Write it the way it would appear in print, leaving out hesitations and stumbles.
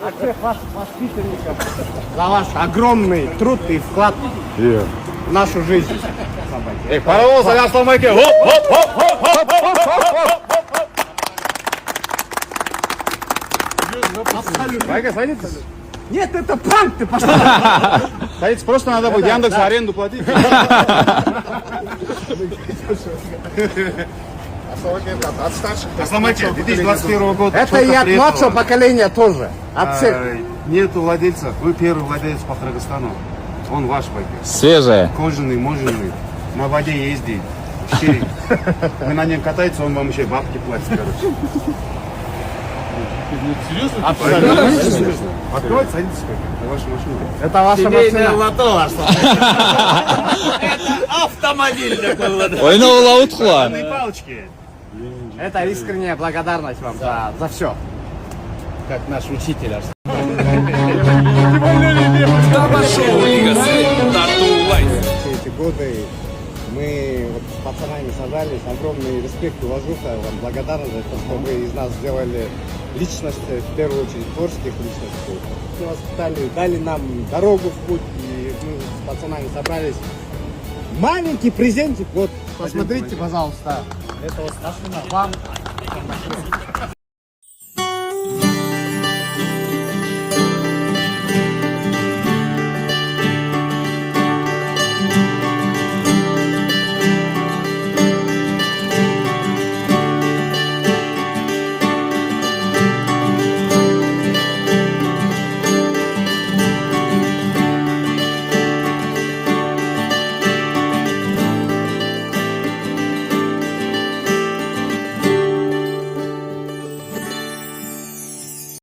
От всех ваших воспитанников за ваш огромный труд и вклад в нашу жизнь. Паровоз, ассаламу алейкум. Майка, садитесь. Нет, это пранк, ты пошел. Садитесь, просто надо будет Яндекс аренду платить. От старших. Ассаламу алейкум. 2021 года. Это и от младшего поколения тоже. От всех. Нету владельца. Вы первый владелец по Кыргызстану. Он ваш байк. Свежая. Кожаный, моженый. На воде ездит. Щерик. Вы на нем катаетесь, он вам еще и бабки платит, короче. Серьезно? Абсолютно. Откройте, садитесь на вашу машину. Это ваша машина. Автомобиль такой. Ойнау лаутхуа. Палочки. Это искренняя благодарность вам за все. Как наш учитель. Все эти годы мы вот с пацанами собрались. Огромный респект и уважуха вам, благодарность за то, что вы из нас сделали личности, в первую очередь творческих личностей. Вы воспитали, дали нам дорогу в путь, и мы с пацанами собрались. Маленький презентик, вот, посмотрите, пожалуйста. Это вот вам.